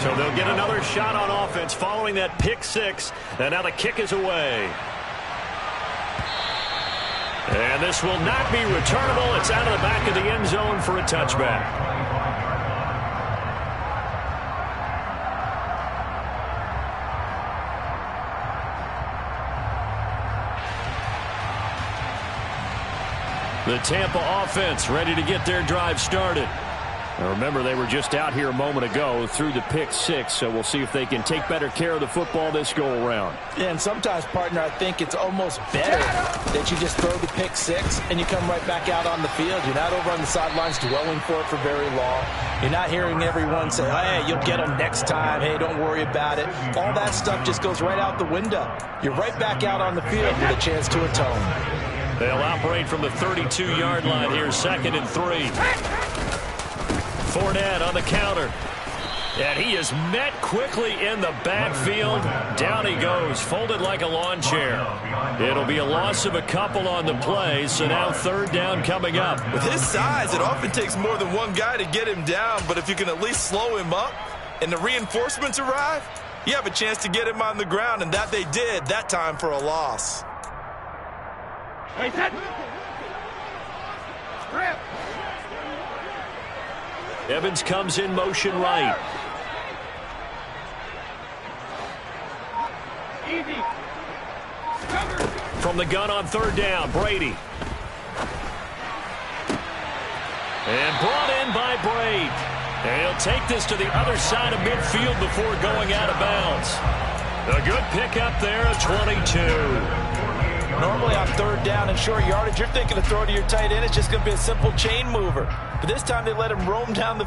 So they'll get another shot on offense following that pick six. And now the kick is away. And this will not be returnable. It's out of the back of the end zone for a touchback. The Tampa offense ready to get their drive started. Now remember, they were just out here a moment ago through the pick six, so we'll see if they can take better care of the football this go-around. Yeah, and sometimes, partner, I think it's almost better that you just throw the pick six and you come right back out on the field. You're not over on the sidelines dwelling for it for very long. You're not hearing everyone say, hey, you'll get them next time. Hey, don't worry about it. All that stuff just goes right out the window. You're right back out on the field with a chance to atone. They'll operate from the 32-yard line here, 2nd and 3. Fournette on the counter. And he is met quickly in the backfield. Down he goes, folded like a lawn chair. It'll be a loss of a couple on the play, so now 3rd down coming up. With his size, it often takes more than one guy to get him down, but if you can at least slow him up and the reinforcements arrive, you have a chance to get him on the ground, and that they did that time for a loss. Hey, set. Evans comes in motion right. Easy. Cover. From the gun on 3rd down, Brady. And brought in by Braid. And he'll take this to the other side of midfield before going out of bounds. A good pickup there at 22. Normally on 3rd down and short yardage, you're thinking to throw to your tight end. It's just going to be a simple chain mover. But this time they let him roam down the...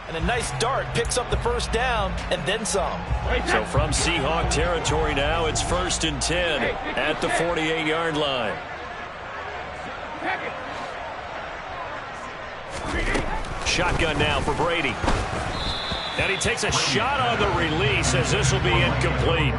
And a nice dart picks up the 1st down and then some. So from Seahawk territory now, it's 1st and 10 at the 48-yard line. Shotgun now for Brady. And he takes a shot on the release as this will be incomplete.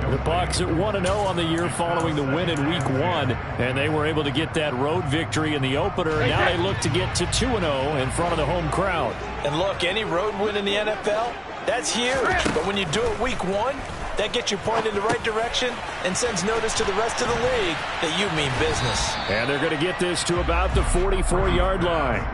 The Bucs at 1-0 on the year following the win in Week 1, and they were able to get that road victory in the opener. Now they look to get to 2-0 in front of the home crowd. And look, any road win in the NFL, that's huge. But when you do it Week 1, that gets you pointed in the right direction and sends notice to the rest of the league that you mean business. And they're going to get this to about the 44-yard line.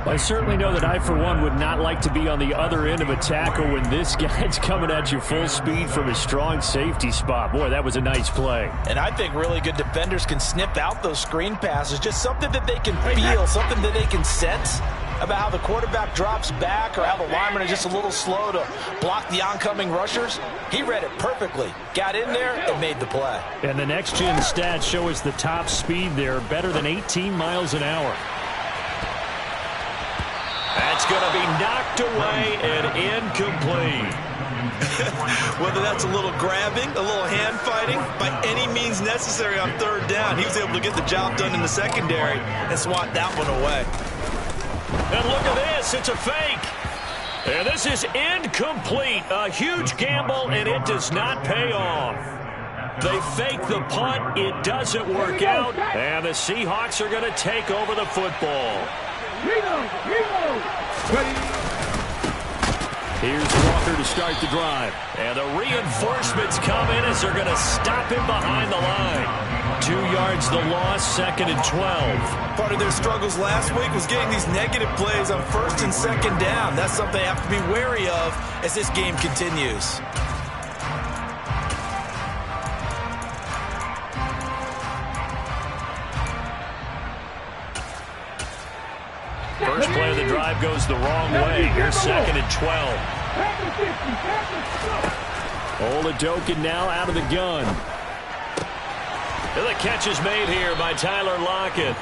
I certainly know that I, for one, would not like to be on the other end of a tackle when this guy's coming at you full speed from his strong safety spot. Boy, that was a nice play. And I think really good defenders can snip out those screen passes. Just something that they can feel, something that they can sense about how the quarterback drops back or how the linemen are just a little slow to block the oncoming rushers. He read it perfectly, got in there, and made the play. And the next-gen stats show us the top speed there, better than 18 miles an hour. That's going to be knocked away and incomplete. Whether that's a little grabbing, a little hand fighting, by any means necessary on 3rd down, he was able to get the job done in the secondary and swat that one away. And look at this, it's a fake. And this is incomplete. A huge gamble, and it does not pay off. They fake the punt, it doesn't work out, and the Seahawks are going to take over the football. Here's Walker to start the drive. And the reinforcements come in as they're going to stop him behind the line. 2 yards the loss, 2nd and 12. Part of their struggles last week was getting these negative plays on 1st and 2nd down. That's something they have to be wary of as this game continues. First play of the drive goes the wrong way. Here's 2nd and 12. Oladokun now out of the gun. And the catch is made here by Tyler Lockett.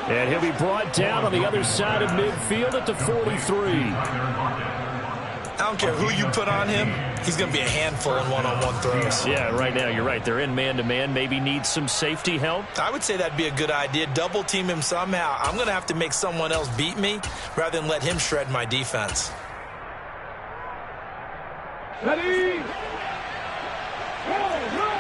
And he'll be brought down on the other side of midfield at the 43. I don't care who you put on him. He's going to be a handful in one-on-one throws. Yeah, right now you're right. They're in man-to-man. Maybe needs some safety help. I would say that'd be a good idea. Double team him somehow. I'm going to have to make someone else beat me rather than let him shred my defense. Ready? Go, go,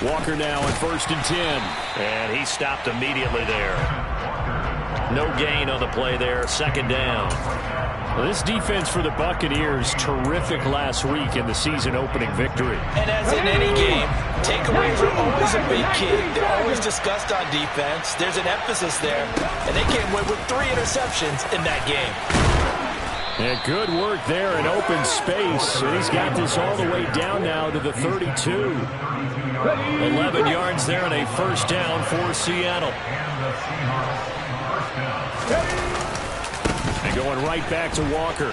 go! Walker now on 1st and 10. And he stopped immediately there. No gain on the play there. 2nd down. Well, this defense for the Buccaneers, terrific last week in the season-opening victory. And as in any game, takeaways are always a big key. They're always discussed on defense. There's an emphasis there. And they came away with 3 interceptions in that game. Yeah, good work there in open space. And he's got this all the way down now to the 32. 11 yards there and a 1st down for Seattle. And going right back to Walker.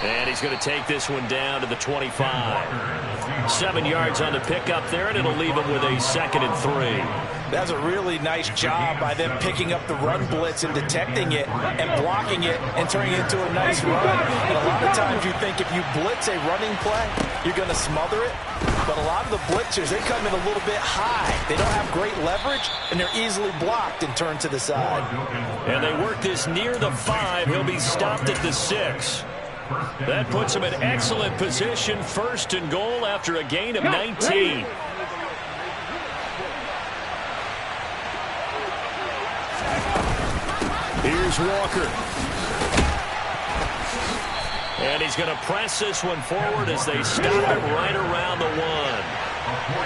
And he's going to take this one down to the 25. 7 yards on the pickup there, and it'll leave him with a 2nd and 3. That's a really nice job by them picking up the run blitz and detecting it and blocking it and turning it into a nice run. And a lot of times you think if you blitz a running play, you're going to smother it. But a lot of the blitzers, they come in a little bit high. They don't have great leverage, and they're easily blocked and turned to the side. And they work this near the 5. He'll be stopped at the 6. That puts him in excellent position. 1st and goal after a gain of 19. Here's Walker. And he's going to press this one forward as they stop it right around the 1.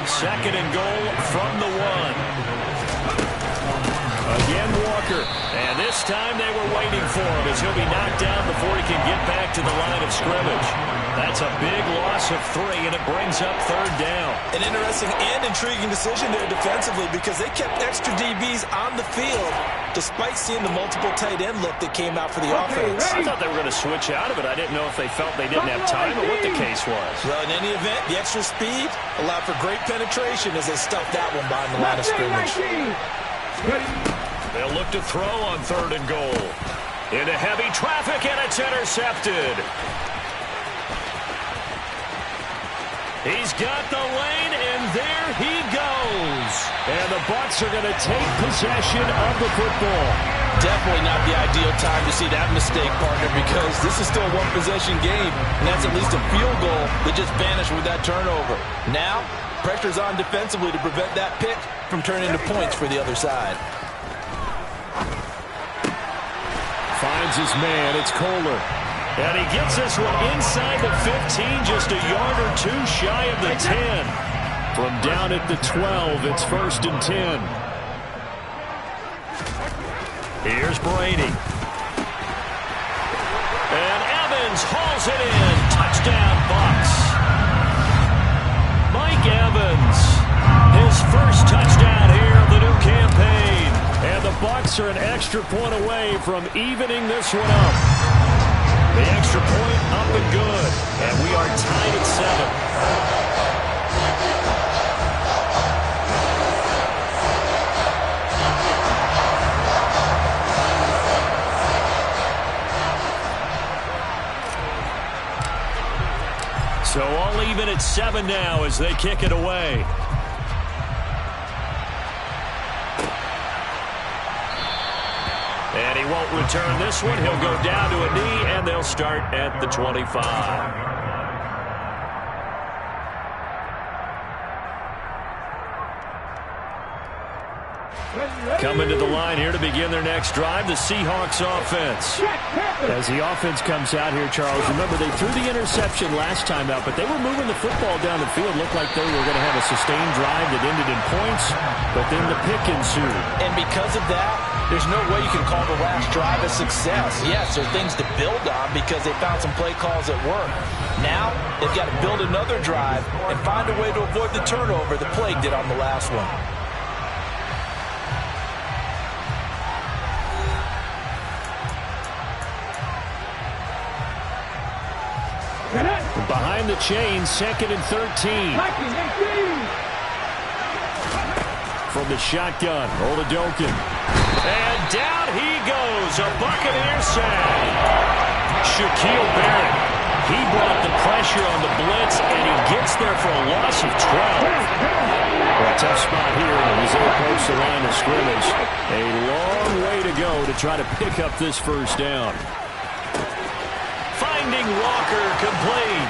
2nd and goal from the 1. Again, Walker. And this time they were waiting for him as he'll be knocked down before he can get back to the line of scrimmage. That's a big loss of 3, and it brings up 3rd down. An interesting and intriguing decision there defensively because they kept extra DBs on the field despite seeing the multiple tight end look that came out for the offense. I thought they were going to switch out of it. I didn't know if they felt they didn't have time or what the case was. Well, in any event, the extra speed allowed for great penetration as they stuffed that one behind the line of scrimmage. They'll look to throw on 3rd and goal. Into heavy traffic, and it's intercepted. He's got the lane, and there he goes. And the Bucs are going to take possession of the football. Definitely not the ideal time to see that mistake, partner, because this is still a one-possession game, and that's at least a field goal that just vanished with that turnover. Now, pressure's on defensively to prevent that pick from turning into points for the other side. Finds his man. It's Kohler. And he gets this one inside the 15, just a yard or 2 shy of the 10. From down at the 12, it's 1st and 10. Here's Brady. And Evans hauls it in. Touchdown, Bucs. Mike Evans, his first touchdown here of the new campaign. And the Bucs are an extra point away from evening this one up. The extra point up and good. And we are tied at 7. So all even at 7 now as they kick it away. And he won't return this one. He'll go down to a knee, and they'll start at the 25. Coming to the line here to begin their next drive, the Seahawks offense. As the offense comes out here, Charles, remember they threw the interception last time out, but they were moving the football down the field. Looked like they were going to have a sustained drive that ended in points, but then the pick ensued. And because of that, there's no way you can call the last drive a success. Yes, there are things to build on because they found some play calls that work. Now, they've got to build another drive and find a way to avoid the turnover the play did on the last one. Behind the chain, 2nd and 13. From the shotgun, Oladokun. And down he goes, a Buccaneer sack. Shaquille Barrett, he brought the pressure on the blitz, and he gets there for a loss of 12. Well, a tough spot here as they approach the line of scrimmage. A long way to go to try to pick up this first down. Finding Walker complete.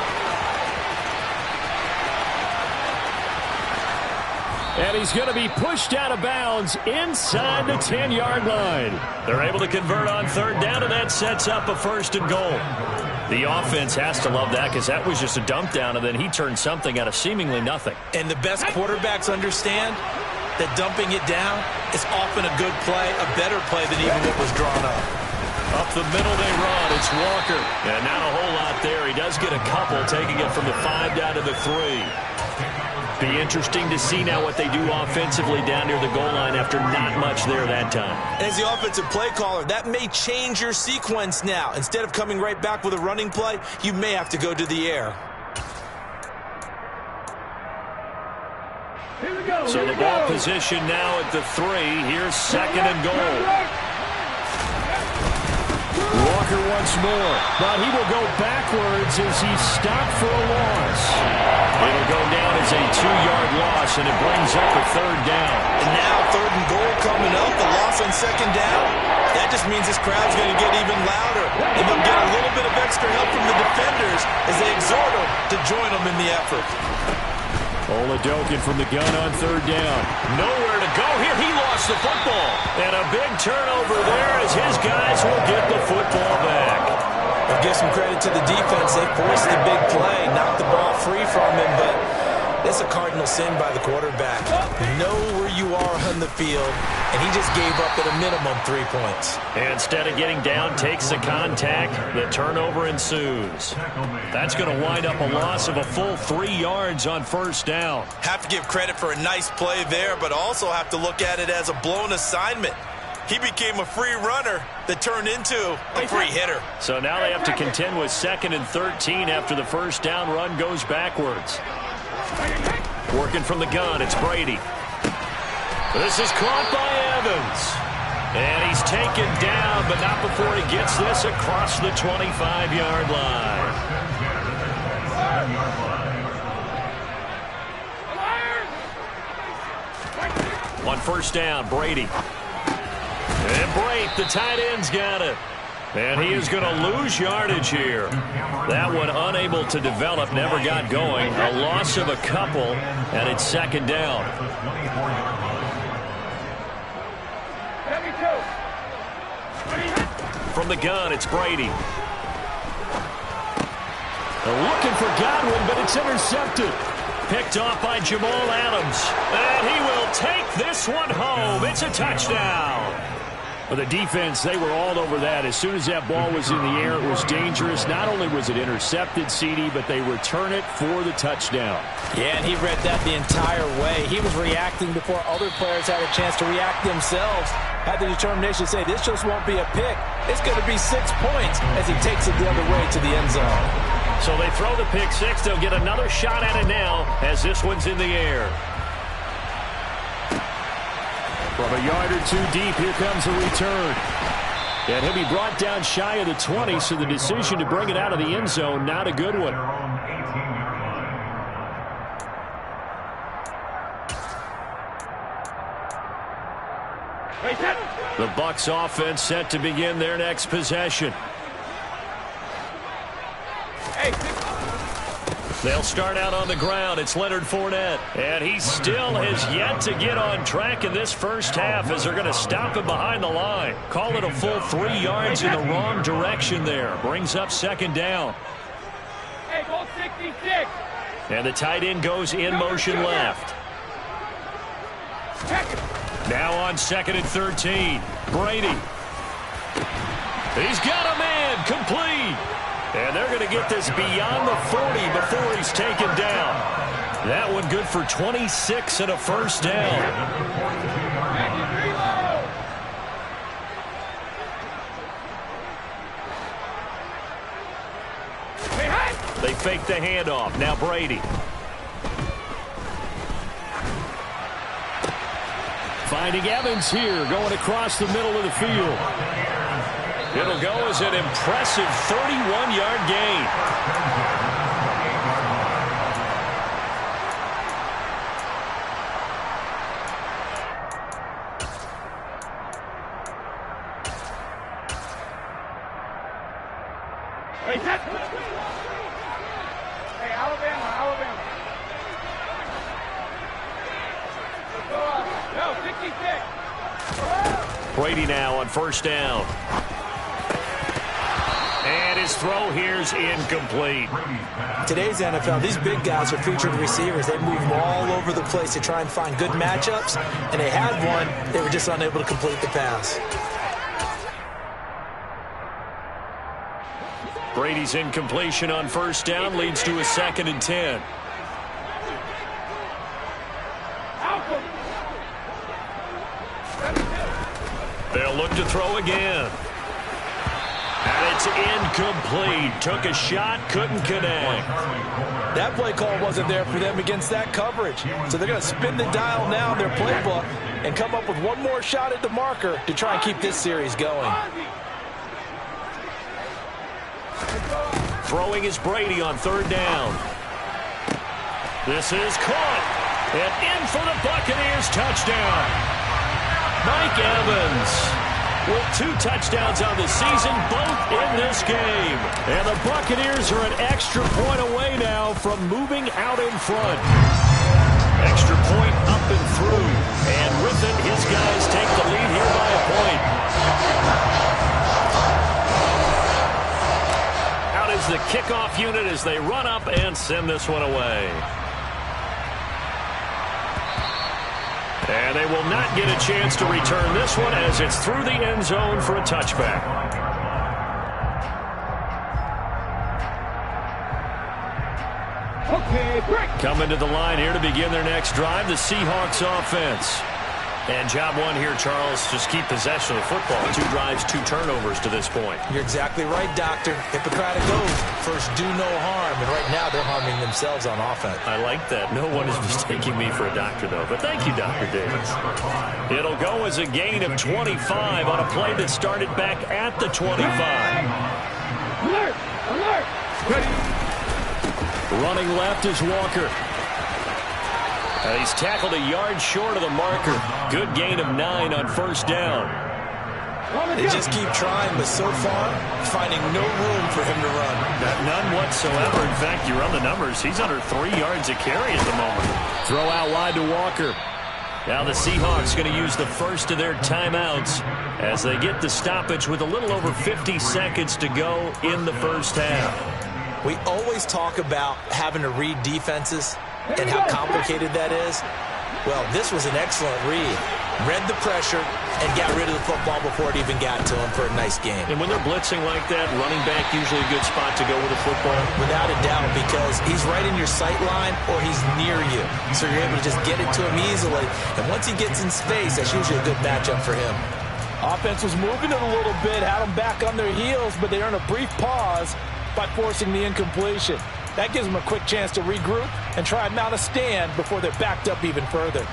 And he's going to be pushed out of bounds inside the 10-yard line. They're able to convert on 3rd down, and that sets up a 1st and goal. The offense has to love that because that was just a dump down, and then he turned something out of seemingly nothing. And the best quarterbacks understand that dumping it down is often a good play, a better play than even what was drawn up. Up the middle they run. It's Walker. And not a whole lot there. He does get a couple, taking it from the 5 down to the 3. Be interesting to see now what they do offensively down near the goal line after not much there that time. As the offensive play caller, that may change your sequence now. Instead of coming right back with a running play, you may have to go to the air. So the ball position now at the 3. Here's 2nd and goal. Walker once more, but he will go backwards as he's stopped for a loss. It'll go down as a 2-yard loss, and it brings up a 3rd down. And now 3rd and goal coming up, the loss on 2nd down. That just means this crowd's going to get even louder, and they'll get a little bit of extra help from the defenders as they exhort them to join them in the effort. Oladokun from the gun on 3rd down. Nowhere to go here. He lost the football. And a big turnover there as his guys will get the football back. I'll give some credit to the defense. They forced the big play, knocked the ball free from him, but it's a cardinal sin by the quarterback. Know where you are on the field, and he just gave up at a minimum 3 points. Instead of getting down, takes the contact. The turnover ensues. That's going to wind up a loss of a full 3 yards on 1st down. Have to give credit for a nice play there, but also have to look at it as a blown assignment. He became a free runner that turned into a free hitter. So now they have to contend with 2nd and 13 after the 1st down run goes backwards. Working from the gun, it's Brady. This is caught by Evans. And he's taken down, but not before he gets this across the 25-yard line. On 1st down, Brady. And Brate, the tight end's got it. And he is going to lose yardage here. That one unable to develop, never got going. A loss of a couple, and it's 2nd down. From the gun, it's Brady. Looking for Godwin, but it's intercepted. Picked off by Jamal Adams. And he will take this one home. It's a touchdown. Well, the defense, they were all over that. As soon as that ball was in the air, it was dangerous. Not only was it intercepted, CD, but they return it for the touchdown. Yeah, and he read that the entire way. He was reacting before other players had a chance to react themselves. Had the determination to say, this just won't be a pick. It's going to be 6 points as he takes it the other way to the end zone. So they throw the pick six. They'll get another shot at it now as this one's in the air. From a yard or 2 deep, here comes a return. And he'll be brought down shy of the 20, so the decision to bring it out of the end zone, not a good one. The Bucs offense set to begin their next possession. They'll start out on the ground. It's Leonard Fournette. And he still has yet to get on track in this first half as they're going to stop him behind the line. Call it a full 3 yards in the wrong direction there. Brings up 2nd down. Hey, go 66. And the tight end goes in motion left. Now on 2nd and 13. Brady. He's got a man. Complete. And they're going to get this beyond the 40 before he's taken down. That one good for 26 and a first down. They fake the handoff. Now Brady. Finding Evans here, going across the middle of the field. It'll go as an impressive 31-yard gain. Hey, Alabama. No, 66. Brady now on first down. And his throw here's incomplete. Today's NFL, these big guys are featured receivers. They move all over the place to try and find good matchups, and they had one. They were just unable to complete the pass. Brady's incompletion on first down leads to a 2nd and 10. They'll look to throw again. And it's incomplete. Took a shot, couldn't connect. That play call wasn't there for them against that coverage. So they're going to spin the dial now in their playbook and come up with one more shot at the marker to try and keep this series going. Throwing is Brady on 3rd down. This is caught. And in for the Buccaneers touchdown. Mike Evans with 2 touchdowns on the season, both in this game. And the Buccaneers are an extra point away now from moving out in front. Extra point up and through. And with it, his guys take the lead here by a point. Out is the kickoff unit as they run up and send this one away. And they will not get a chance to return this one as it's through the end zone for a touchback. Okay, break. Coming to the line here to begin their next drive, the Seahawks offense. And job one here, Charles, just keep possession of the football. 2 drives, 2 turnovers to this point. You're exactly right, Doctor. Hippocratic oath. First, do no harm. And right now, they're harming themselves on offense. I like that. No one is mistaking me for a doctor, though. But thank you, Dr. Davis. It'll go as a gain of 25 on a play that started back at the 25. Alert! Alert! Ready? Running left is Walker. He's tackled a yard short of the marker. Good gain of 9 on first down. They just keep trying, but so far, finding no room for him to run. None whatsoever. In fact, you run the numbers. He's under 3 yards a carry at the moment. Throw out wide to Walker. Now the Seahawks going to use the first of their timeouts as they get the stoppage with a little over 50 seconds to go in the first half. We always talk about having to read defenses and how complicated that is. Well, this was an excellent read. Read the pressure and got rid of the football before it even got to him for a nice game. And when they're blitzing like that, running back usually a good spot to go with the football. Without a doubt, because he's right in your sight line or he's near you. So you're able to just get it to him easily. And once he gets in space, that's usually a good matchup for him. Offense was moving it a little bit, had them back on their heels, but they earned a brief pause by forcing the incompletion. That gives them a quick chance to regroup and try and mount a stand before they're backed up even further.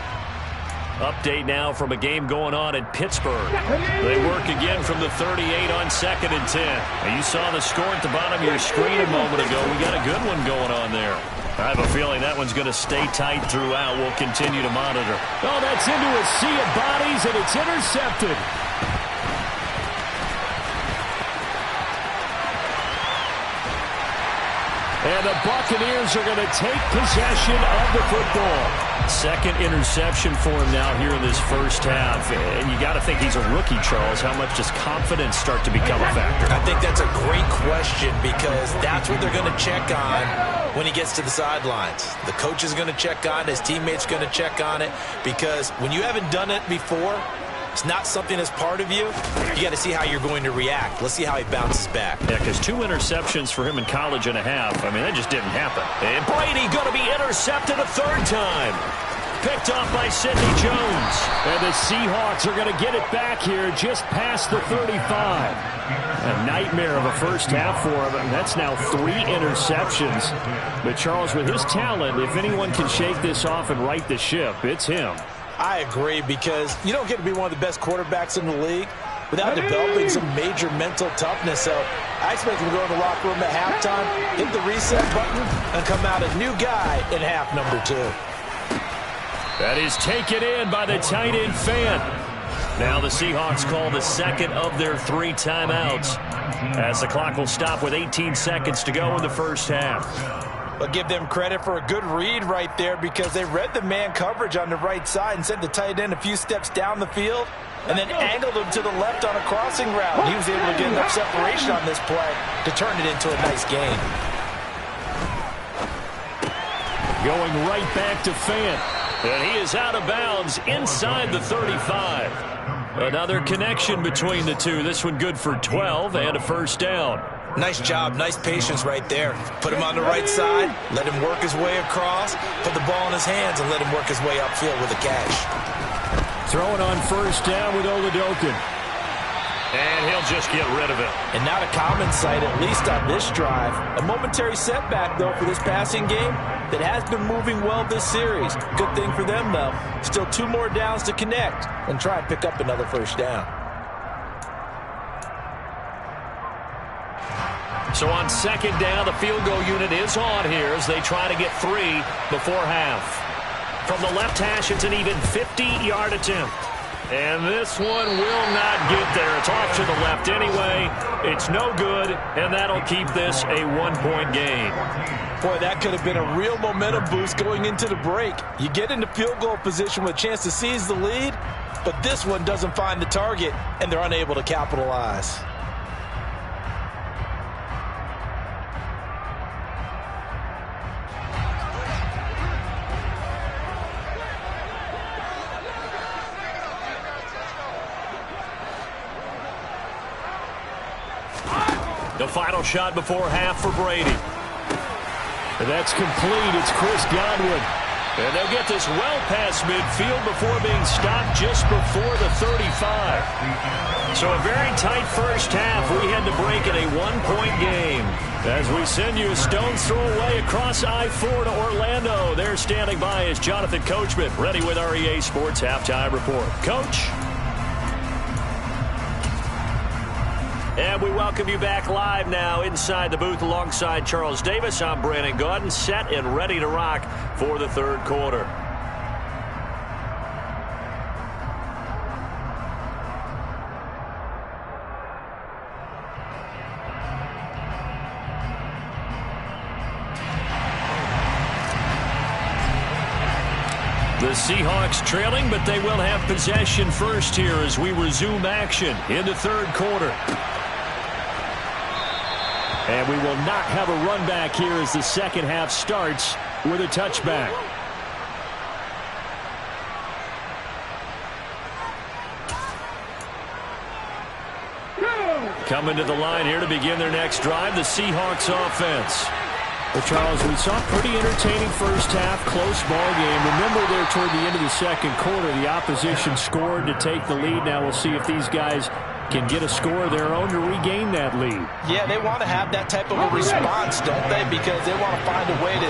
Update now from a game going on in Pittsburgh. They work again from the 38 on 2nd and 10. Now you saw the score at the bottom of your screen a moment ago. We got a good one going on there. I have a feeling that one's going to stay tight throughout. We'll continue to monitor. Oh, that's into a sea of bodies, and it's intercepted. And the Buccaneers are going to take possession of the football. Second interception for him now here in this first half. And you got to think he's a rookie, Charles. How much does confidence start to become a factor? I think that's a great question because that's what they're going to check on when he gets to the sidelines. The coach is going to check on it. His teammates going to check on it because when you haven't done it before, it's not something that's part of you. You got to see how you're going to react. Let's see how he bounces back. Yeah, because 2 interceptions for him in college and a half. I mean, that just didn't happen. And Brady going to be intercepted a third time. Picked off by Sidney Jones. And the Seahawks are going to get it back here just past the 35. A nightmare of a first half for him. And that's now 3 interceptions. But Charles, with his talent, if anyone can shake this off and right the ship, it's him. I agree because you don't get to be one of the best quarterbacks in the league without developing some major mental toughness. So I expect him to go in the locker room at halftime, hit the reset button, and come out a new guy in half number 2. That is taken in by the tight end Fant. Now the Seahawks call the second of their 3 timeouts as the clock will stop with 18 seconds to go in the first half. But give them credit for a good read right there because they read the man coverage on the right side and sent the tight end a few steps down the field and then angled him to the left on a crossing route. He was able to get enough separation on this play to turn it into a nice gain. Going right back to Fant. And he is out of bounds inside the 35. Another connection between the two. This one good for 12 and a first down. Nice job, nice patience right there. Put him on the right side, let him work his way across, put the ball in his hands, and let him work his way upfield with a catch. Throwing on first down with Oladokun. And he'll just get rid of it. And not a common sight, at least on this drive. A momentary setback, though, for this passing game that has been moving well this series. Good thing for them, though. Still 2 more downs to connect and try and pick up another first down. So on second down, the field goal unit is on here as they try to get 3 before half. From the left hash, it's an even 50-yard attempt. And this one will not get there. It's off to the left anyway. It's no good, and that'll keep this a 1-point game. Boy, that could have been a real momentum boost going into the break. You get into field goal position with a chance to seize the lead, but this one doesn't find the target, and they're unable to capitalize. The final shot before half for Brady. And that's complete. It's Chris Godwin. And they'll get this well past midfield before being stopped just before the 35. So a very tight first half. We had to break in a 1-point game. As we send you a stone's throw away across I-4 to Orlando. There standing by is Jonathan Coachman, ready with our EA Sports Halftime Report. Coach? And we welcome you back live now inside the booth alongside Charles Davis. I'm Brandon Gaudin, set and ready to rock for the third quarter. The Seahawks trailing, but they will have possession first here as we resume action in the third quarter. And we will not have a run back here as the second half starts with a touchback. Coming to the line here to begin their next drive, the Seahawks offense. Well, Charles, we saw a pretty entertaining first half, close ball game. Remember there toward the end of the second quarter, the opposition scored to take the lead. Now we'll see if these guys can get a score of their own to regain that lead. Yeah, they want to have that type of a response, don't they? Because they want to find a way to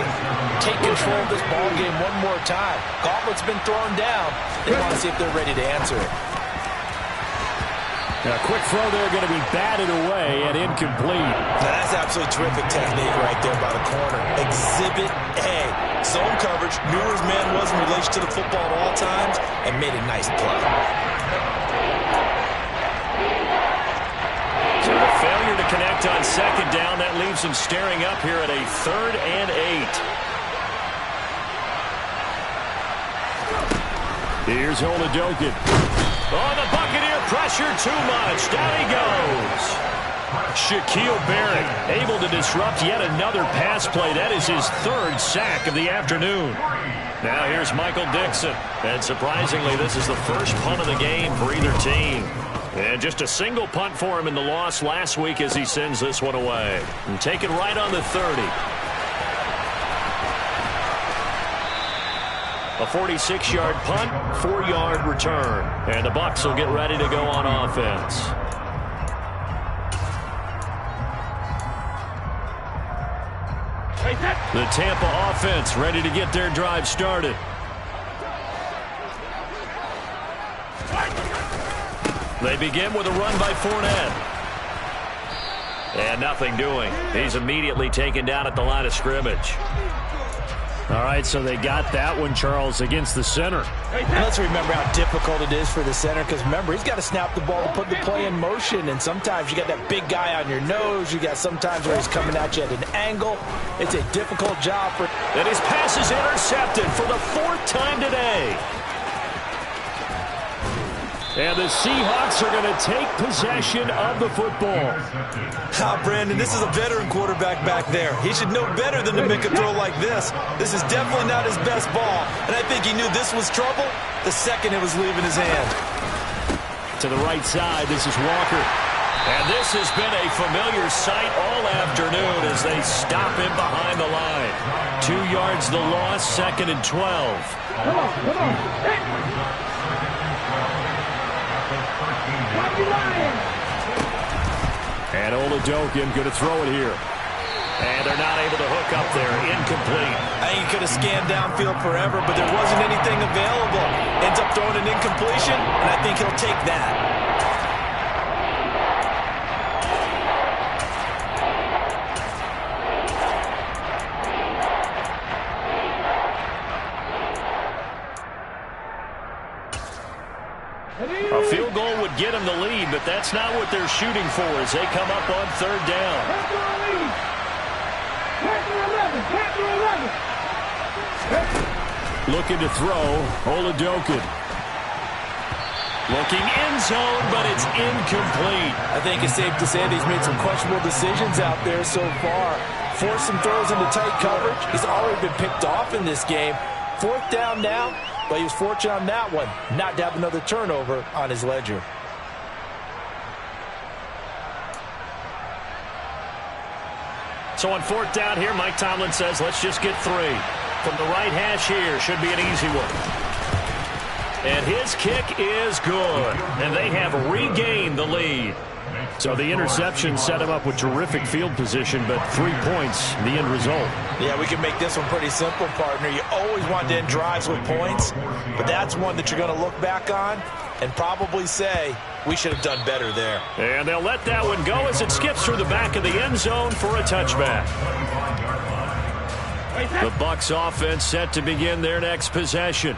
take control of this ball game one more time. Gauntlet's been thrown down. They want to see if they're ready to answer it. A quick throw there going to be batted away and incomplete. Now that's absolutely terrific technique right there by the corner. Exhibit A. Zone coverage, knew where his man was in relation to the football at all times, and made a nice play. So a failure to connect on second down. That leaves him staring up here at a 3rd and 8. Here's Oladokun. Oh, the Buccaneer pressure too much. Down he goes. Shaquille Barrett able to disrupt yet another pass play. That is his third sack of the afternoon. Now here's Michael Dixon. And surprisingly, this is the first punt of the game for either team. And just a single punt for him in the loss last week as he sends this one away. And take it right on the 30. A 46-yard punt, 4-yard return. And the Bucs will get ready to go on offense. The Tampa offense ready to get their drive started. They begin with a run by Fournette. And nothing doing. He's immediately taken down at the line of scrimmage. All right, so they got that one, Charles, against the center. And let's remember how difficult it is for the center, because remember, he's got to snap the ball to put the play in motion, and sometimes you got that big guy on your nose. You got sometimes where he's coming at you at an angle. It's a difficult job for... And his pass is intercepted for the 4th time today. And the Seahawks are going to take possession of the football. Brandon, this is a veteran quarterback back there. He should know better than to make a throw like this. This is definitely not his best ball, and I think he knew this was trouble the second it was leaving his hand. To the right side, this is Walker. And this has been a familiar sight all afternoon as they stop him behind the line. 2 yards the loss, 2nd and 12. Come on. Hey. And Oladokun going to throw it here. And they're not able to hook up there. Incomplete. I think he could have scanned downfield forever, but there wasn't anything available. Ends up throwing an incompletion, and I think he'll take that. A field goal would get them the lead, but that's not what they're shooting for as they come up on 3rd down. Looking to throw, Oladokun. Looking end zone, but it's incomplete. I think it's safe to say that he's made some questionable decisions out there so far. Forced some throws into tight coverage. He's already been picked off in this game. 4th down now. But he was fortunate on that one, not to have another turnover on his ledger. So on 4th down here, Mike Tomlin says, let's just get 3. From the right hash here, should be an easy one. And his kick is good. And they have regained the lead. So the interception set him up with terrific field position, but 3 points, the end result. Yeah, we can make this one pretty simple, partner. You always want to end drives with points, but that's one that you're going to look back on and probably say, we should have done better there. And they'll let that one go as it skips through the back of the end zone for a touchback. The Bucs offense set to begin their next possession.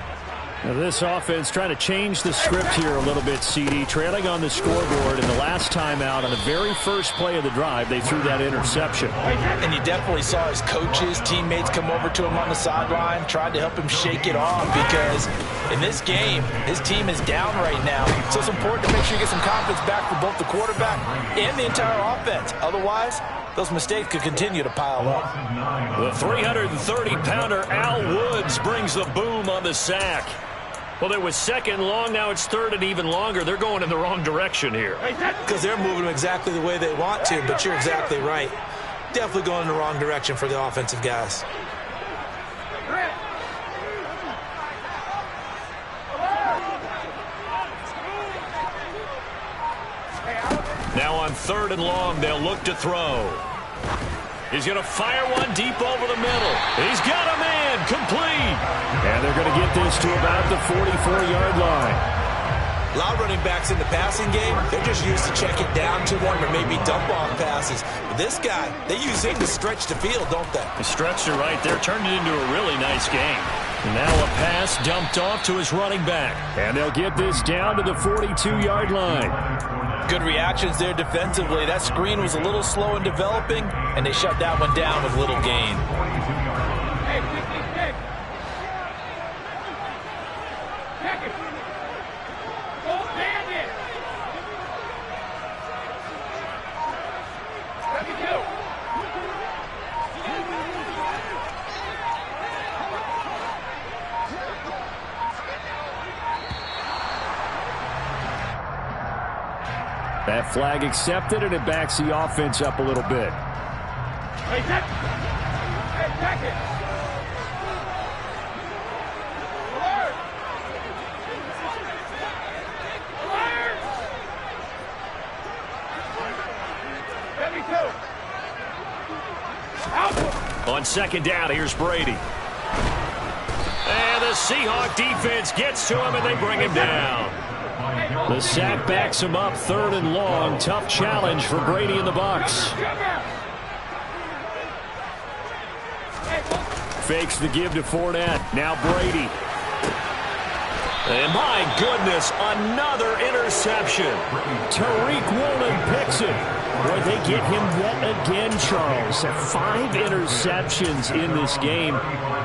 Now this offense trying to change the script here a little bit, CD. Trailing on the scoreboard, and the last time out on the very first play of the drive, they threw that interception. And you definitely saw his coaches, teammates come over to him on the sideline, tried to help him shake it off because in this game, his team is down right now. So it's important to make sure you get some confidence back for both the quarterback and the entire offense. Otherwise, those mistakes could continue to pile up. The 330-pounder Al Woods brings the boom on the sack. Well, it was 2nd long. Now it's 3rd and even longer. They're going in the wrong direction here. Because they're moving exactly the way they want to, but you're exactly right. Definitely going in the wrong direction for the offensive guys. Now on 3rd and long, they'll look to throw. He's going to fire one deep over the middle. He's got a man, complete. And they're going to get this to about the 44-yard line. A lot of running backs in the passing game, they're just used to check it down to them or maybe dump off passes. But this guy, they use him to stretch the field, don't they? They stretched it right there, turned it into a really nice game. Now a pass dumped off to his running back. And they'll get this down to the 42-yard line. Good reactions there defensively. That screen was a little slow in developing, and they shut that one down with little gain. Hey, 56. That flag accepted, and it backs the offense up a little bit. Hey, back it. On second down, here's Brady. And the Seahawk defense gets to him, and they bring him down. The sack backs him up, 3rd and long. Tough challenge for Brady and the Bucs. Fakes the give to Fournette. Now Brady. And my goodness, another interception. Tariq Woolen picks it. Boy, they get him yet again, Charles. 5 interceptions in this game.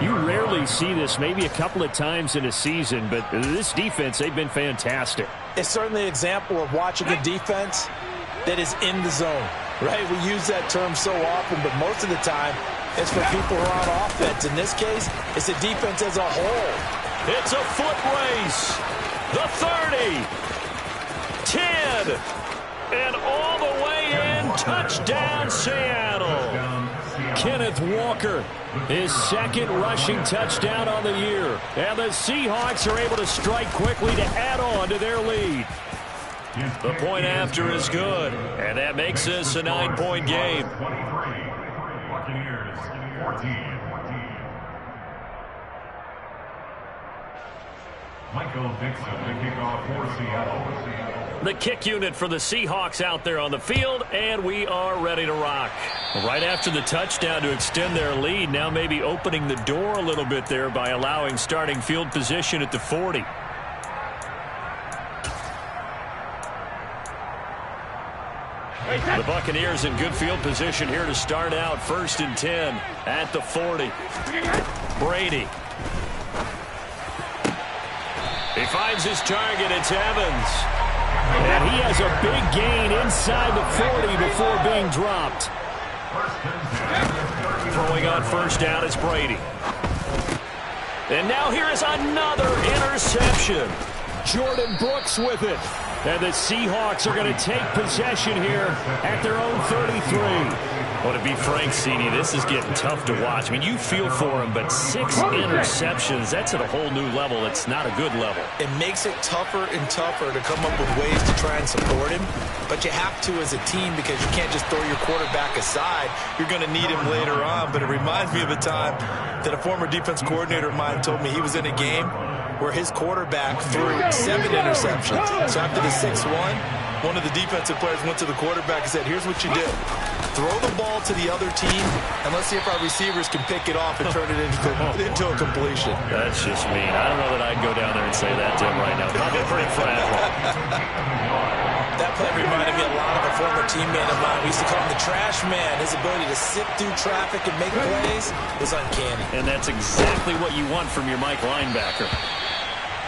You rarely see this, maybe a couple of times in a season, but this defense, they've been fantastic. It's certainly an example of watching a defense that is in the zone, right? We use that term so often, but most of the time, it's for people who are on offense. In this case, it's the defense as a whole. It's a foot race. The 30. 10. And all the way in. Touchdown, Seattle. Kenneth Walker, his 2nd rushing touchdown on the year. And the Seahawks are able to strike quickly to add on to their lead. The point after is good. And that makes this a 9-point game. Buccaneers 14. Michael Dixon, the kickoff for Seattle. The kick unit for the Seahawks out there on the field, and we are ready to rock. Right after the touchdown to extend their lead, now maybe opening the door a little bit there by allowing starting field position at the 40. The Buccaneers in good field position here to start out. 1st and 10 at the 40. Brady. He finds his target. It's Evans. And he has a big gain inside the 40 before being dropped. Throwing on 1st down is Brady. And now here is another interception. Jordan Brooks with it. And the Seahawks are going to take possession here at their own 33. Well, to be frank, CD, this is getting tough to watch. I mean, you feel for him, but 6 interceptions, that's at a whole new level. It's not a good level. It makes it tougher and tougher to come up with ways to try and support him. But you have to as a team because you can't just throw your quarterback aside. You're going to need him later on. But it reminds me of a time that a former defense coordinator of mine told me he was in a game where his quarterback threw 7 interceptions. So after the 6-1, one of the defensive players went to the quarterback and said, here's what you do. Throw the ball to the other team, and let's see if our receivers can pick it off and turn it into a completion. That's just mean. I don't know that I'd go down there and say that to him right now. Probably pretty fragile. That play reminded me a lot of a former teammate of mine. We used to call him the trash man. His ability to sit through traffic and make plays was uncanny. And that's exactly what you want from your Mike linebacker.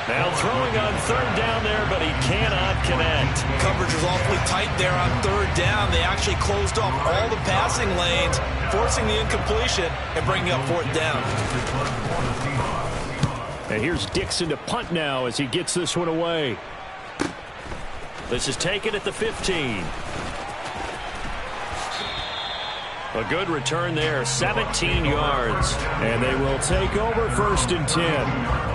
Now throwing on 3rd down there, but he cannot connect. Coverage was awfully tight there on 3rd down. They actually closed off all the passing lanes, forcing the incompletion and bringing up 4th down. And here's Dixon to punt now as he gets this one away. This is taken at the 15. A good return there, 17 yards. And they will take over 1st and 10.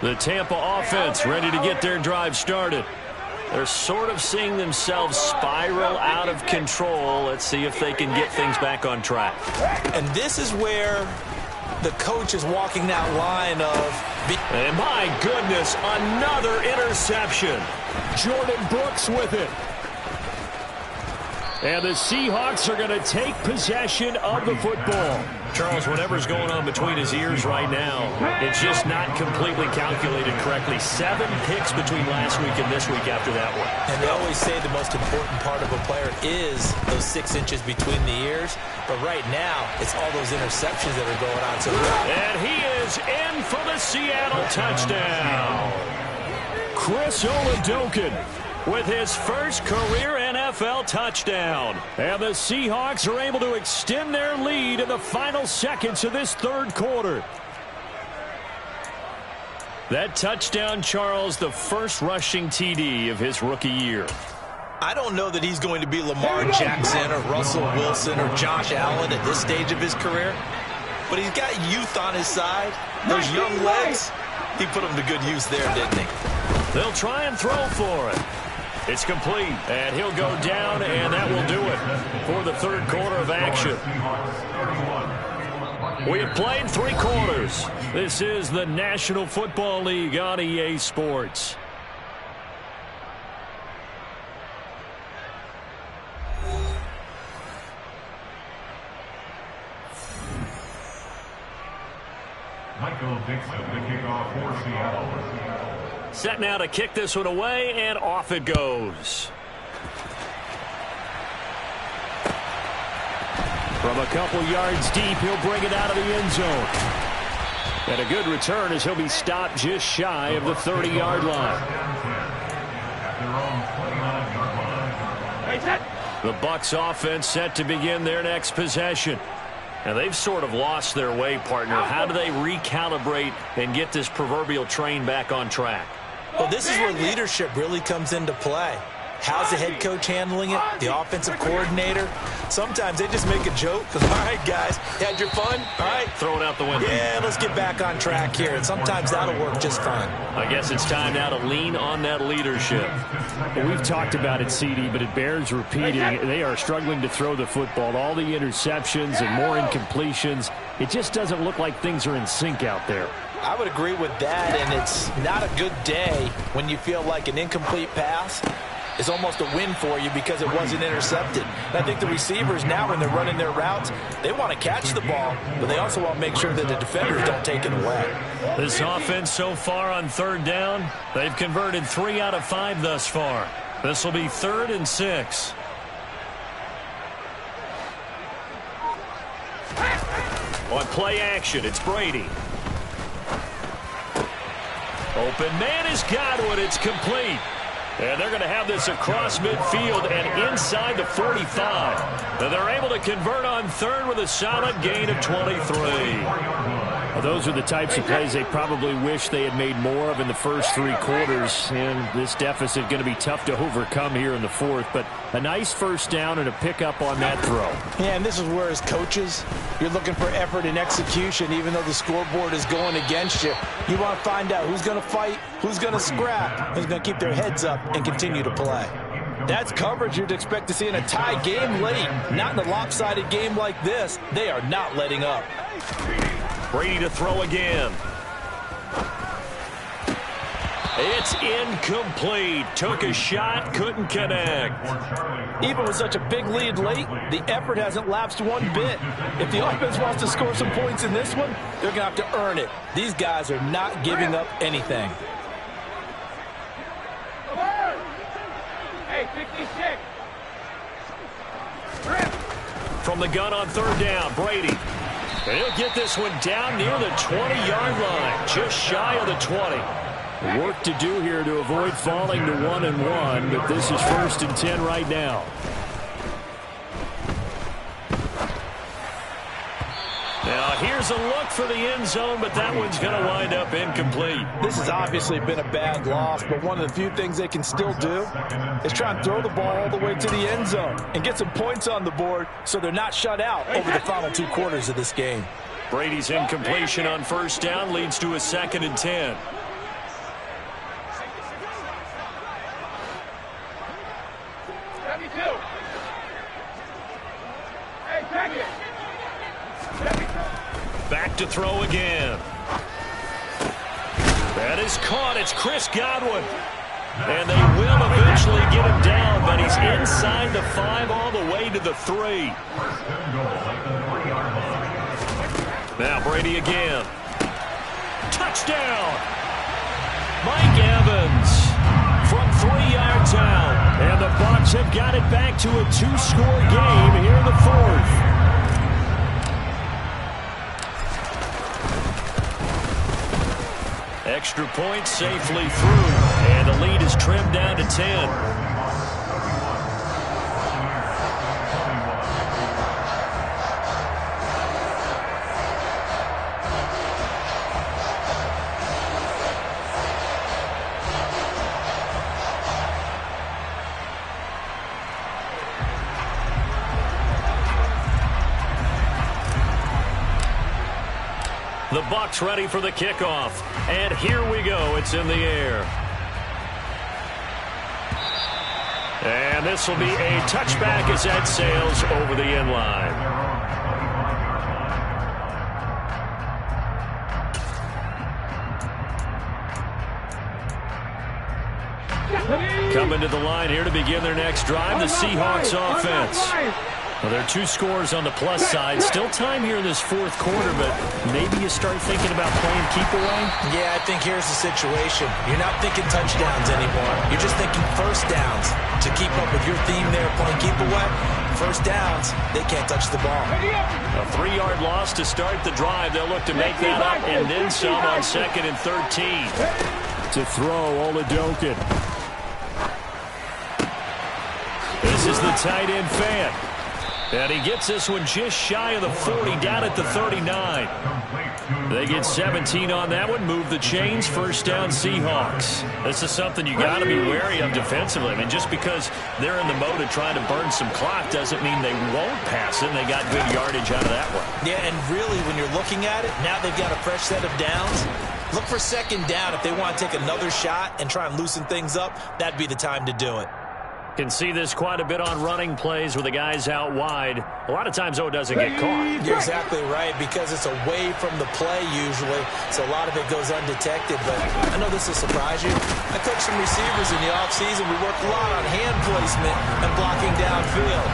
The Tampa offense ready to get their drive started. They're sort of seeing themselves spiral out of control. Let's see if they can get things back on track. And this is where the coach is walking that line of... And my goodness, another interception. Jordan Brooks with it. And the Seahawks are going to take possession of the football. Charles, whatever's going on between his ears right now, it's just not completely calculated correctly. 7 picks between last week and this week after that one. And they always say the most important part of a player is those 6 inches between the ears. But right now, it's all those interceptions that are going on. So, and he is in for the Seattle touchdown. Chris Oladokun with his first career NFL touchdown. And the Seahawks are able to extend their lead in the final seconds of this third quarter. That touchdown, Charles, the first rushing TD of his rookie year. I don't know that he's going to be Lamar Jackson or Russell Wilson or Josh Allen at this stage of his career, but he's got youth on his side. Those young legs, he put them to good use there, didn't he? They'll try and throw for it. It's complete, and he'll go down, and that will do it for the third quarter of action. We have played 3 quarters. This is the National Football League on EA Sports. Michael Dixon, the kickoff for Seattle. Set now to kick this one away, and off it goes. From a couple yards deep, he'll bring it out of the end zone. And a good return as he'll be stopped just shy of the 30-yard line. The Bucs offense set to begin their next possession. And they've sort of lost their way, partner. How do they recalibrate and get this proverbial train back on track? Well, this is where leadership really comes into play. How's the head coach handling it? The offensive coordinator? Sometimes they just make a joke. All right, guys, had your fun? All right. Throw it out the window. Yeah, let's get back on track here. And sometimes that'll work just fine. I guess it's time now to lean on that leadership. Well, we've talked about it, CD, but it bears repeating. They are struggling to throw the football. All the interceptions and more incompletions. It just doesn't look like things are in sync out there. I would agree with that, and it's not a good day when you feel like an incomplete pass is almost a win for you because it wasn't intercepted. And I think the receivers now, when they're running their routes, they want to catch the ball, but they also want to make sure that the defenders don't take it away. This offense so far on third down, they've converted 3 out of 5 thus far. This will be 3rd and 6. On play action, it's Brady. Open man is Godwin. It's complete. And they're going to have this across midfield and inside the 45. And they're able to convert on 3rd with a solid gain of 23. Well, those are the types of plays they probably wish they had made more of in the first 3 quarters. And this deficit going to be tough to overcome here in the 4th. But a nice first down and a pickup on that throw. Yeah, and this is where, as coaches, you're looking for effort and execution, even though the scoreboard is going against you. You want to find out who's going to fight, who's going to scrap, who's going to keep their heads up and continue to play. That's coverage you'd expect to see in a tie game late. Not in a lopsided game like this. They are not letting up. Brady to throw again. It's incomplete. Took a shot, couldn't connect. Even with such a big lead late, the effort hasn't lapsed one bit. If the offense wants to score some points in this one, they're going to have to earn it. These guys are not giving up anything. Hey, 56. From the gun on 3rd down, Brady. And he'll get this one down near the 20-yard line, just shy of the 20. Work to do here to avoid falling to 1-1, but this is 1st and 10 right now. Now here's a look for the end zone, but that one's going to wind up incomplete. This has obviously been a bad loss, but one of the few things they can still do is try and throw the ball all the way to the end zone and get some points on the board so they're not shut out over the final 2 quarters of this game. Brady's incompletion on 1st down leads to a 2nd and 10. Back to throw again. That is caught. It's Chris Godwin. And they will eventually get him down, but he's inside the 5 all the way to the 3. Now Brady again. Touchdown! Mike Evans from 3 yards out. And the Bucs have got it back to a 2-score game here in the 4th. Extra point safely through, and the lead is trimmed down to 10. The Bucs ready for the kickoff. And here we go. It's in the air. And this will be a touchback as that sails over the end line. Coming to the line here to begin their next drive, the Seahawks offense. Well, there are 2 scores on the plus side. Still time here in this 4th quarter, but maybe you start thinking about playing keep away? Yeah, I think here's the situation. You're not thinking touchdowns anymore. You're just thinking first downs. To keep up with your theme there, playing keep away, first downs, they can't touch the ball. A 3-yard loss to start the drive. They'll look to make that up and then some on 2nd and 13. To throw, Oladokun. This is the tight end Fant. And he gets this one just shy of the 40, down at the 39. They get 17 on that one, move the chains, first down Seahawks. This is something you got to be wary of defensively. I mean, just because they're in the mode of trying to burn some clock doesn't mean they won't pass it. They got good yardage out of that one. Yeah, and really, when you're looking at it, now they've got a fresh set of downs. Look for 2nd down. If they want to take another shot and try and loosen things up, that'd be the time to do it. Can see this quite a bit on running plays with the guys out wide. A lot of times, though, it doesn't get caught. You're exactly right, because it's away from the play usually, so a lot of it goes undetected. But I know this will surprise you. I coached some receivers in the offseason. We worked a lot on hand placement and blocking downfield.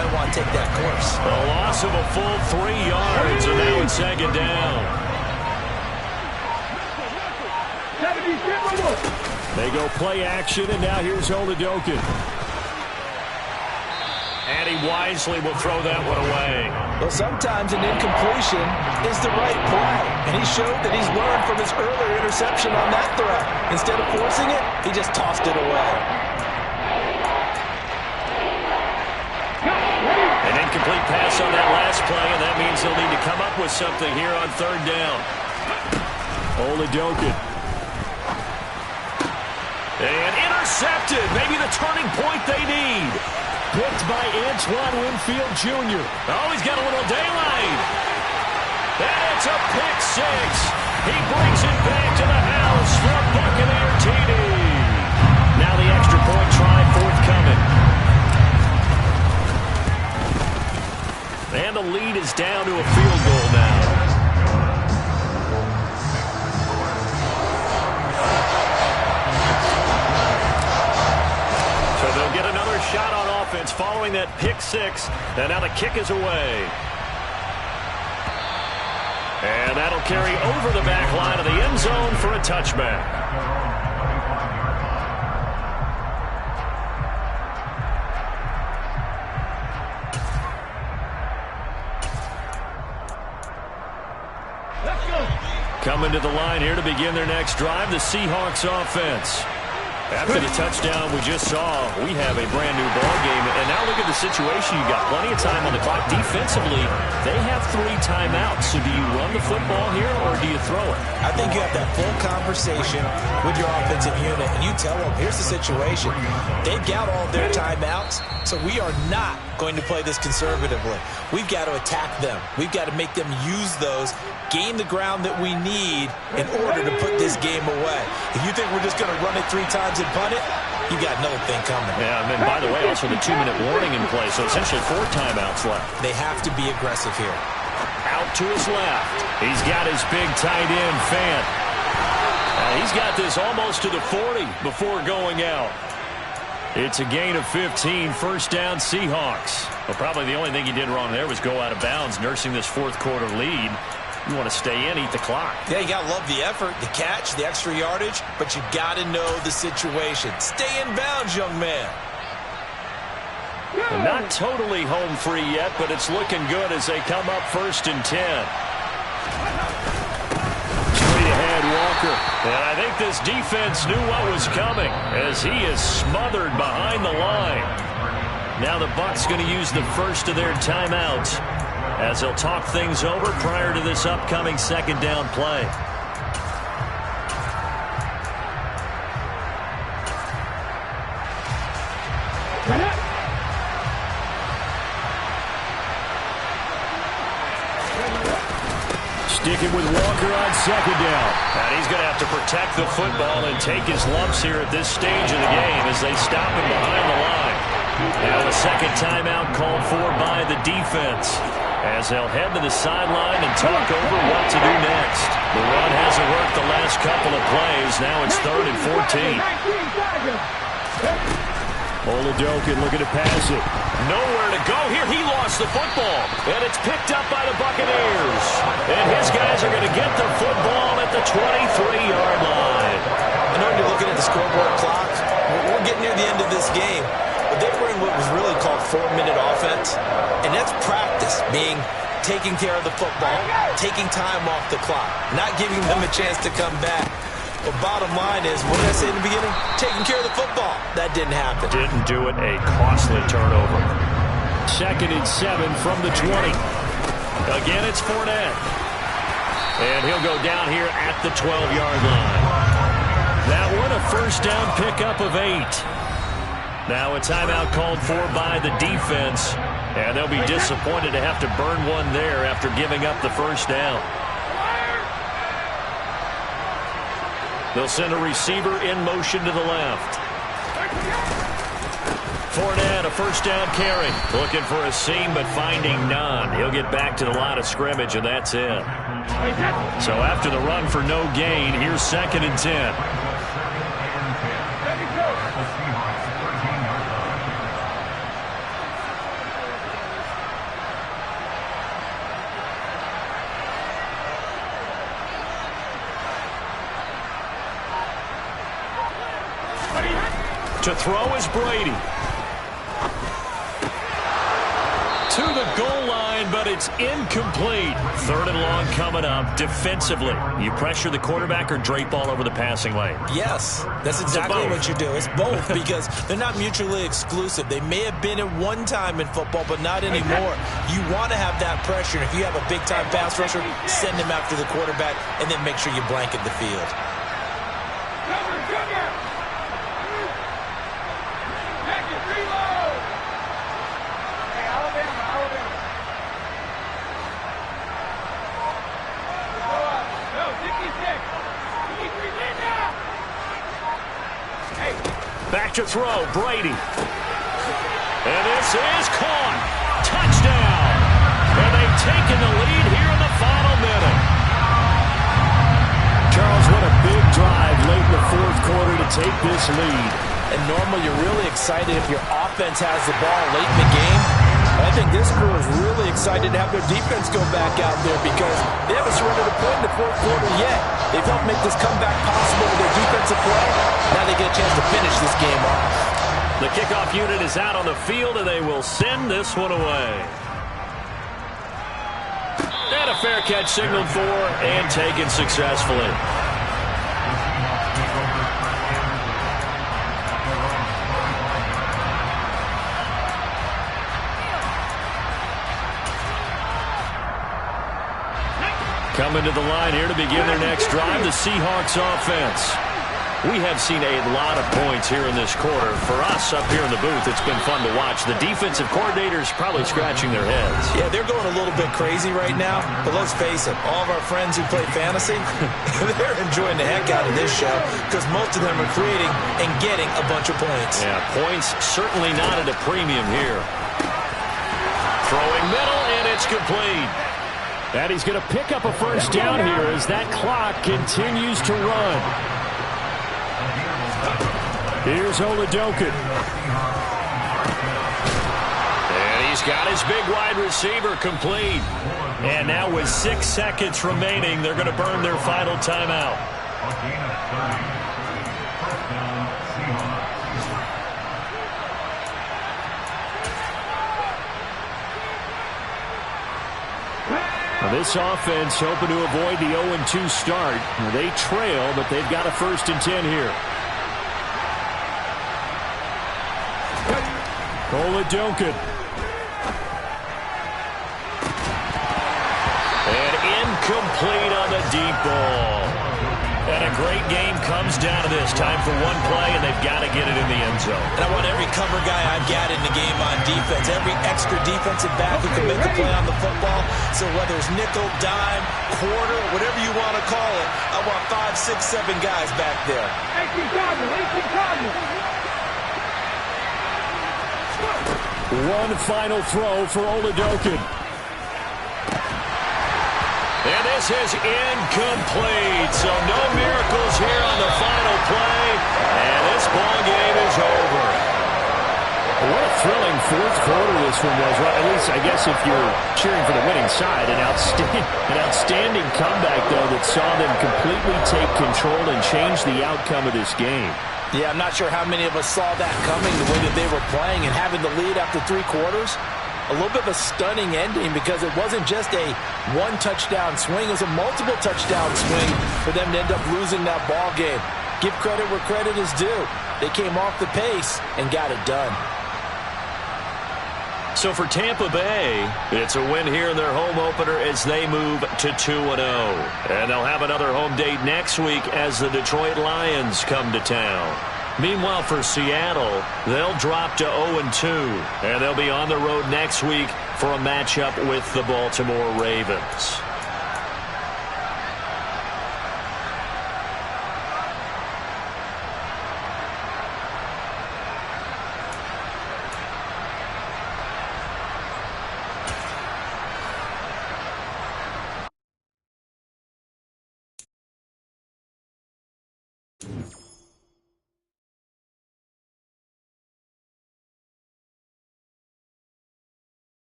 Might want to take that course. A loss of a full 3 yards, and now it's 2nd down. They go play action, and now here's Oladokun. And he wisely will throw that one away. Well, sometimes an incompletion is the right play. And he showed that he's learned from his earlier interception on that throw. Instead of forcing it, he just tossed it away. An incomplete pass on that last play, and that means they'll need to come up with something here on 3rd down. Oladokun. And intercepted. Maybe the turning point they need. Picked by Antoine Winfield Jr. Oh, he's got a little daylight. And it's a pick 6. He brings it back to the house for Buccaneer TD. Now the extra point try forthcoming. And the lead is down to a field goal now. So they'll get another shot on offense following that pick 6. And now the kick is away. And that'll carry over the back line of the end zone for a touchback. Coming to the line here to begin their next drive, the Seahawks offense. After the touchdown we just saw, we have a brand-new ball game. And now look at the situation. You've got plenty of time on the clock. Defensively, they have 3 timeouts. So do you run the football here or do you throw it? I think you have that full conversation with your offensive unit, and you tell them, here's the situation. They've got all their timeouts, so we are not going to play this conservatively. We've got to attack them. We've got to make them use those, gain the ground that we need in order to put this game away. If you think we're just going to run it 3 times and punt it, you got another thing coming. Yeah, and then, by the way, also the 2-minute warning in play, so essentially 4 timeouts left. They have to be aggressive here. Out to his left. He's got his big tight end, Fant. He's got this almost to the 40 before going out. It's a gain of 15, first down Seahawks. Well, probably the only thing he did wrong there was go out of bounds, nursing this fourth quarter lead. You want to stay in, eat the clock. Yeah, you got to love the effort, the catch, the extra yardage, but you got to know the situation. Stay in bounds, young man. Well, not totally home free yet, but it's looking good as they come up 1st and 10. Walker. And I think this defense knew what was coming as he is smothered behind the line. Now the Bucs going to use the first of their timeouts as they'll talk things over prior to this upcoming second down play. Sticking with Walker on second down. And he's going to have to protect the football and take his lumps here at this stage of the game as they stop him behind the line. Now a second timeout called for by the defense as they'll head to the sideline and talk over what to do next. The run hasn't worked the last couple of plays. Now it's 3rd and 14. Oladokun looking to pass it. Nowhere to go here. He lost the football. And it's picked up by the Buccaneers. And his guys are going to get the football at the 23-yard line. I know you're looking at the scoreboard clock. We're getting near the end of this game. But they were in what was really called 4-minute offense. And that's practice, being taking care of the football, taking time off the clock, not giving them a chance to come back. The bottom line is, what did I say in the beginning? Taking care of the football. That didn't happen. Didn't do it. A costly turnover. 2nd and 7 from the 20. Again, it's Fournette. And he'll go down here at the 12-yard line. That one a first down pickup of 8. Now a timeout called for by the defense. And they'll be disappointed to have to burn one there after giving up the first down. They'll send a receiver in motion to the left. Fournette, a first down carry. Looking for a seam, but finding none. He'll get back to the line of scrimmage, and that's it. So after the run for no gain, here's 2nd and 10. To throw is Brady. To the goal line, but it's incomplete. 3rd and long coming up. Defensively, you pressure the quarterback or drape all over the passing lane? Yes, that's exactly what you do. It's both because they're not mutually exclusive. They may have been at one time in football, but not anymore. You want to have that pressure. If you have a big-time pass rusher, send him after the quarterback, and then make sure you blanket the field. Back to throw, Brady. And this is caught. Touchdown. And they've taken the lead here in the final minute. Charles, what a big drive late in the fourth quarter to take this lead. And normally you're really excited if your offense has the ball late in the game. I think this crew is really excited to have their defense go back out there because they haven't surrendered a point in the fourth quarter yet. They've helped make this comeback possible with their defensive play. Now they get a chance to finish this game off. The kickoff unit is out on the field, and they will send this one away. And a fair catch signaled for and taken successfully. Coming to the line here to begin their next drive, the Seahawks offense. We have seen a lot of points here in this quarter. For us up here in the booth, it's been fun to watch. The defensive coordinators probably scratching their heads. Yeah, they're going a little bit crazy right now. But let's face it, all of our friends who play fantasy, they're enjoying the heck out of this show because most of them are creating and getting a bunch of points. Yeah, points certainly not at a premium here. Throwing middle, and it's complete. And he's going to pick up a first down here as that clock continues to run. Here's Oladokun. And he's got his big wide receiver complete. And now with 6 seconds remaining, they're going to burn their final timeout. Now this offense hoping to avoid the 0-2 start. They trail, but they've got a 1st and 10 here. Oladokun. And incomplete on the deep ball. And a great game comes down to this. Time for one play, and they've got to get it in the end zone. And I want every cover guy I've got in the game on defense, every extra defensive back who can make a play on the football. So whether it's nickel, dime, quarter, whatever you want to call it, I want 5, 6, 7 guys back there. 18 Cardinals. One final throw for Oladokun. And this is incomplete. So no miracles here on the final play. And this ball game is over. What a thrilling 4th quarter this one was. Well, at least, I guess, if you're cheering for the winning side, an outstanding comeback, though, that saw them completely take control and change the outcome of this game. Yeah, I'm not sure how many of us saw that coming, the way that they were playing and having the lead after 3 quarters. A little bit of a stunning ending because it wasn't just a 1-touchdown swing. It was a multiple touchdown swing for them to end up losing that ball game. Give credit where credit is due. They came off the pace and got it done. So for Tampa Bay, it's a win here in their home opener as they move to 2-0. And they'll have another home date next week as the Detroit Lions come to town. Meanwhile, for Seattle, they'll drop to 0-2, and they'll be on the road next week for a matchup with the Baltimore Ravens.